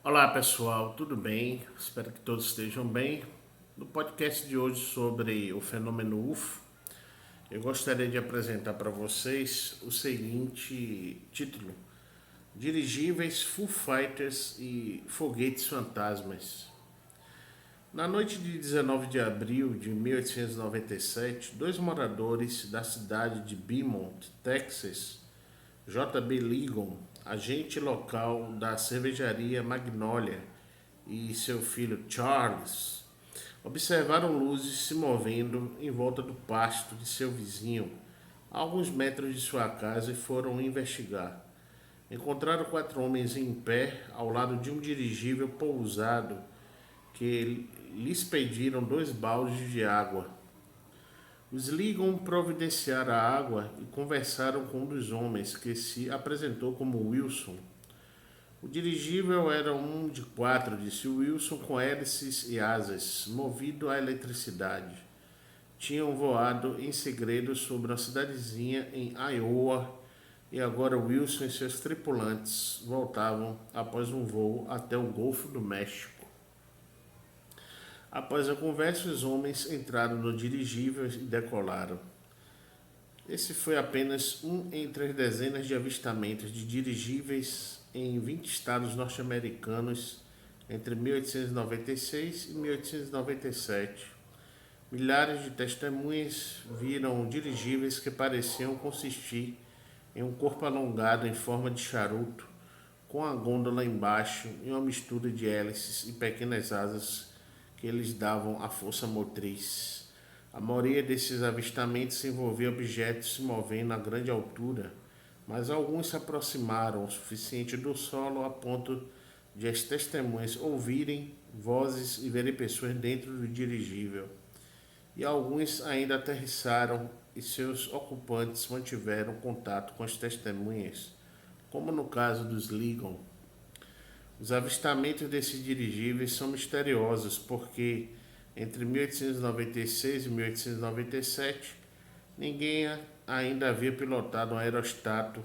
Olá pessoal, tudo bem? Espero que todos estejam bem. No podcast de hoje sobre o fenômeno UFO, eu gostaria de apresentar para vocês o seguinte título: Dirigíveis, Foo Fighters e Foguetes Fantasmas. Na noite de 19 de abril de 1897, dois moradores da cidade de Beaumont, Texas, J.B. Ligon, agente local da cervejaria Magnolia, e seu filho Charles observaram luzes se movendo em volta do pasto de seu vizinho, a alguns metros de sua casa, e foram investigar. Encontraram quatro homens em pé ao lado de um dirigível pousado que lhes pediram dois baldes de água. Os Ligon providenciaram a água e conversaram com um dos homens, que se apresentou como Wilson. O dirigível era um de quatro, disse Wilson, com hélices e asas, movido a eletricidade. Tinham voado em segredo sobre uma cidadezinha em Iowa, e agora Wilson e seus tripulantes voltavam após um voo até o Golfo do México. Após a conversa, os homens entraram no dirigível e decolaram. Esse foi apenas um entre as dezenas de avistamentos de dirigíveis em 20 estados norte-americanos entre 1896 e 1897. Milhares de testemunhas viram dirigíveis que pareciam consistir em um corpo alongado em forma de charuto, com a gôndola embaixo e uma mistura de hélices e pequenas asas que lhes davam a força motriz. A maioria desses avistamentos envolvia objetos se movendo a grande altura, mas alguns se aproximaram o suficiente do solo a ponto de as testemunhas ouvirem vozes e verem pessoas dentro do dirigível. E alguns ainda aterrissaram e seus ocupantes mantiveram contato com as testemunhas, como no caso dos Ligon. Os avistamentos desses dirigíveis são misteriosos porque, entre 1896 e 1897, ninguém ainda havia pilotado um aerostato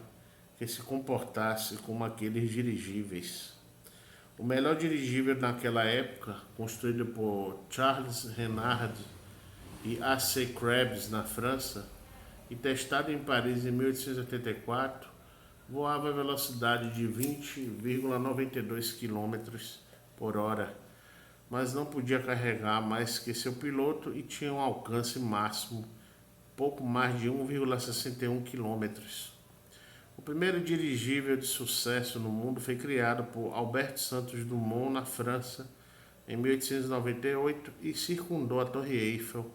que se comportasse como aqueles dirigíveis. O melhor dirigível naquela época, construído por Charles Renard e A.C. Krebs na França e testado em Paris em 1884, voava a velocidade de 20,92 km por hora, mas não podia carregar mais que seu piloto e tinha um alcance máximo pouco mais de 1,61 km. O primeiro dirigível de sucesso no mundo foi criado por Alberto Santos Dumont na França em 1898 e circundou a Torre Eiffel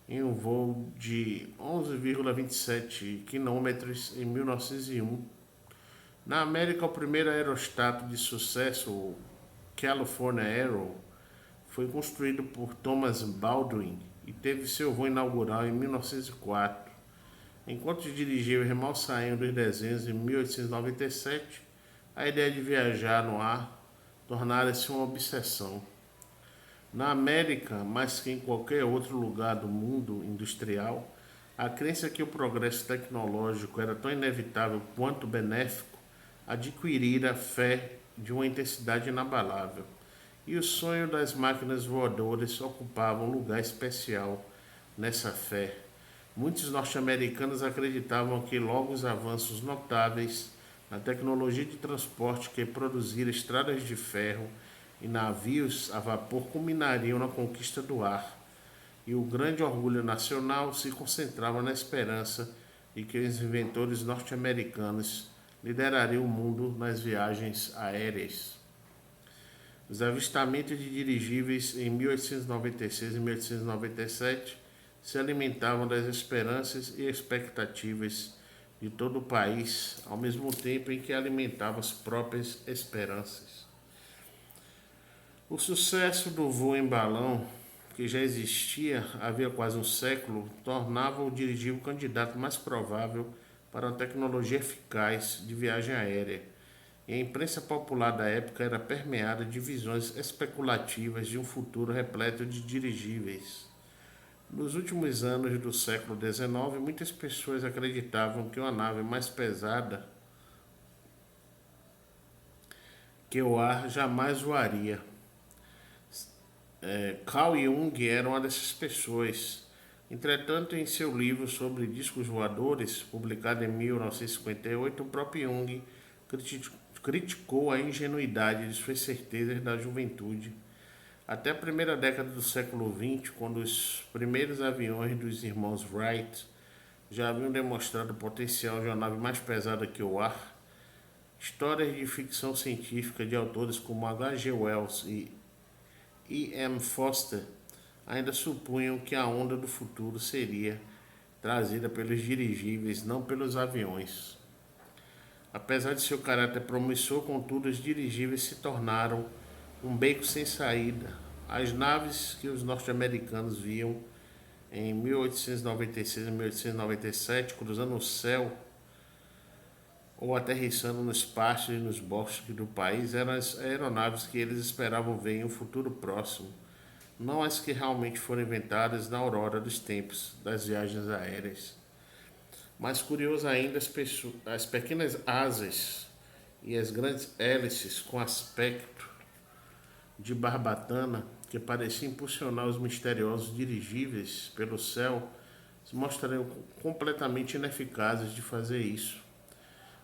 em um voo de 11,27 km em 1901. Na América, o primeiro aerostato de sucesso, o California Aero, foi construído por Thomas Baldwin e teve seu voo inaugural em 1904. Enquanto os dirigíveis mal saíam dos desenhos em 1897, a ideia de viajar no ar tornara-se uma obsessão. Na América, mais que em qualquer outro lugar do mundo industrial, a crença que o progresso tecnológico era tão inevitável quanto benéfico adquirira a fé de uma intensidade inabalável, e o sonho das máquinas voadoras ocupava um lugar especial nessa fé. Muitos norte-americanos acreditavam que logo os avanços notáveis na tecnologia de transporte que produzira estradas de ferro e navios a vapor culminariam na conquista do ar, e o grande orgulho nacional se concentrava na esperança de que os inventores norte-americanos liderariam o mundo nas viagens aéreas. Os avistamentos de dirigíveis em 1896 e 1897 se alimentavam das esperanças e expectativas de todo o país, ao mesmo tempo em que alimentavam as próprias esperanças. O sucesso do voo em balão, que já existia havia quase um século, tornava o dirigível o candidato mais provável para uma tecnologia eficaz de viagem aérea, e a imprensa popular da época era permeada de visões especulativas de um futuro repleto de dirigíveis. Nos últimos anos do século XIX, muitas pessoas acreditavam que uma nave mais pesada que o ar jamais voaria. Carl Jung era uma dessas pessoas. Entretanto, em seu livro sobre discos voadores, publicado em 1958, o próprio Jung criticou a ingenuidade de suas certezas da juventude. Até a primeira década do século XX, quando os primeiros aviões dos irmãos Wright já haviam demonstrado o potencial de uma nave mais pesada que o ar, histórias de ficção científica de autores como H. G. Wells e E. M. Foster ainda supunham que a onda do futuro seria trazida pelos dirigíveis, não pelos aviões. Apesar de seu caráter promissor, contudo, os dirigíveis se tornaram um beco sem saída. As naves que os norte-americanos viam em 1896 e 1897 cruzando o céu ou aterrissando nos pastos e nos bosques do país eram as aeronaves que eles esperavam ver em um futuro próximo, não as que realmente foram inventadas na aurora dos tempos das viagens aéreas. Mais curioso ainda, as pequenas asas e as grandes hélices com aspecto de barbatana que pareciam impulsionar os misteriosos dirigíveis pelo céu se mostrariam completamente ineficazes de fazer isso.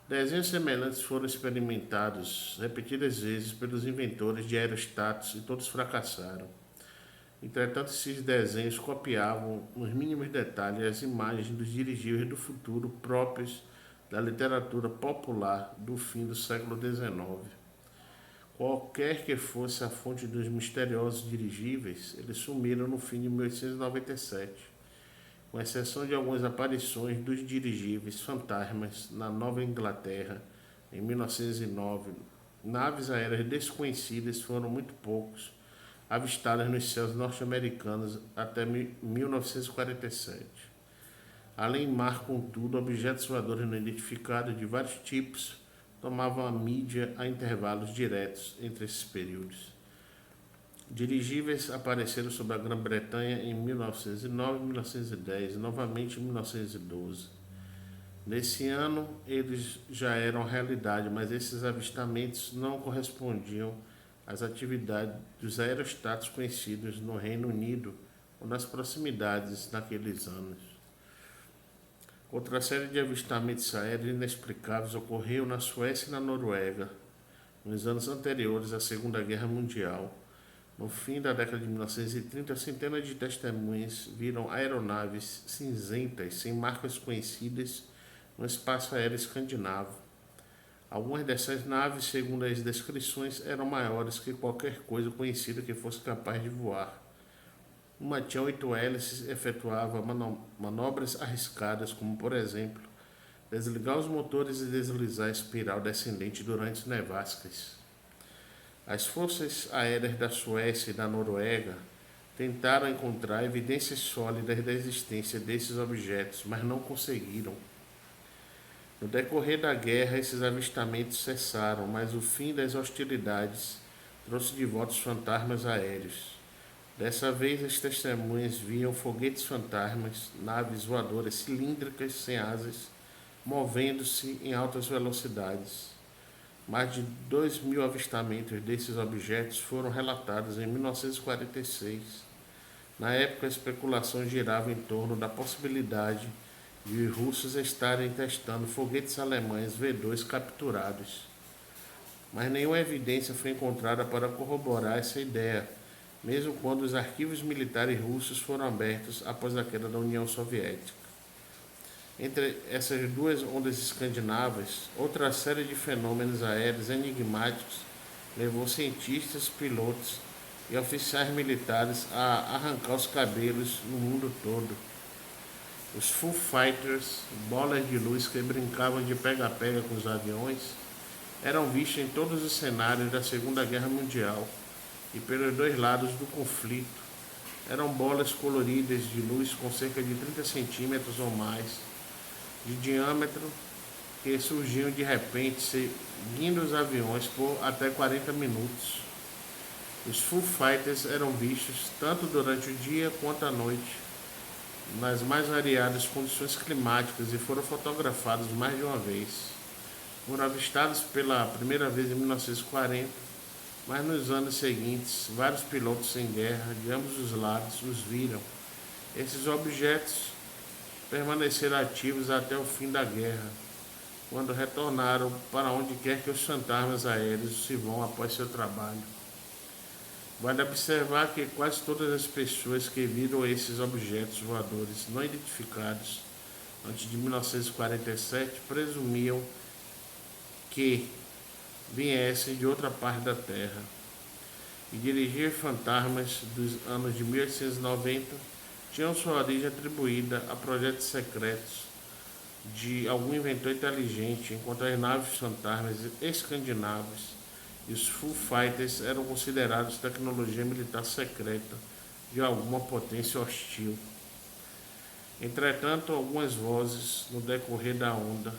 Desenhos semelhantes foram experimentados repetidas vezes pelos inventores de aerostatos e todos fracassaram. Entretanto, esses desenhos copiavam nos mínimos detalhes as imagens dos dirigíveis do futuro próprios da literatura popular do fim do século XIX. Qualquer que fosse a fonte dos misteriosos dirigíveis, eles sumiram no fim de 1897, com exceção de algumas aparições dos dirigíveis fantasmas na Nova Inglaterra em 1909. Naves aéreas desconhecidas foram muito poucos avistadas nos céus norte-americanos até 1947. Além mar, contudo, objetos voadores não identificados de vários tipos tomavam a mídia a intervalos diretos entre esses períodos. Dirigíveis apareceram sobre a Grã-Bretanha em 1909 e 1910 e novamente em 1912. Nesse ano, eles já eram realidade, mas esses avistamentos não correspondiam às atividades dos aerostatos conhecidos no Reino Unido ou nas proximidades naqueles anos. Outra série de avistamentos aéreos inexplicáveis ocorreu na Suécia e na Noruega, nos anos anteriores à Segunda Guerra Mundial. No fim da década de 1930, centenas de testemunhas viram aeronaves cinzentas sem marcas conhecidas no espaço aéreo escandinavo. Algumas dessas naves, segundo as descrições, eram maiores que qualquer coisa conhecida que fosse capaz de voar. Uma tinha 8 hélices e efetuava manobras arriscadas, como, por exemplo, desligar os motores e deslizar a espiral descendente durante nevascas. As forças aéreas da Suécia e da Noruega tentaram encontrar evidências sólidas da existência desses objetos, mas não conseguiram. No decorrer da guerra, esses avistamentos cessaram, mas o fim das hostilidades trouxe de volta os fantasmas aéreos. Dessa vez, as testemunhas viam foguetes fantasmas, naves voadoras cilíndricas sem asas, movendo-se em altas velocidades. Mais de 2.000 avistamentos desses objetos foram relatados em 1946. Na época, a especulação girava em torno da possibilidade de os russos estarem testando foguetes alemães V-2 capturados. Mas nenhuma evidência foi encontrada para corroborar essa ideia, mesmo quando os arquivos militares russos foram abertos após a queda da União Soviética. Entre essas duas ondas escandinavas, outra série de fenômenos aéreos enigmáticos levou cientistas, pilotos e oficiais militares a arrancar os cabelos no mundo todo. Os Foo Fighters, bolas de luz que brincavam de pega-pega com os aviões, eram vistos em todos os cenários da Segunda Guerra Mundial e pelos dois lados do conflito. Eram bolas coloridas de luz com cerca de 30 centímetros ou mais de diâmetro que surgiam de repente seguindo os aviões por até 40 minutos. Os Foo Fighters eram vistos tanto durante o dia quanto à noite, nas mais variadas condições climáticas e foram fotografados mais de uma vez. foram avistados pela primeira vez em 1940, mas nos anos seguintes, vários pilotos em guerra de ambos os lados os viram. Esses objetos permaneceram ativos até o fim da guerra, quando retornaram para onde quer que os fantasmas aéreos se vão após seu trabalho. Vale observar que quase todas as pessoas que viram esses objetos voadores não identificados antes de 1947 presumiam que viessem de outra parte da Terra. E dirigir fantasmas dos anos de 1890 tinham sua origem atribuída a projetos secretos de algum inventor inteligente, enquanto as naves fantasmas escandinavas e os Foo Fighters eram considerados tecnologia militar secreta de alguma potência hostil. Entretanto, algumas vozes, no decorrer da onda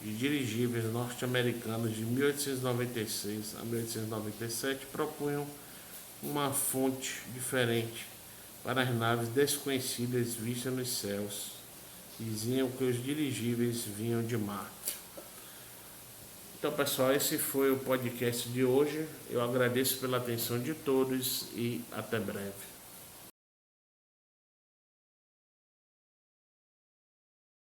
de dirigíveis norte-americanos de 1896 a 1897, propunham uma fonte diferente para as naves desconhecidas vistas nos céus. Diziam que os dirigíveis vinham de Marte. Então, pessoal, esse foi o podcast de hoje. Eu agradeço pela atenção de todos e até breve.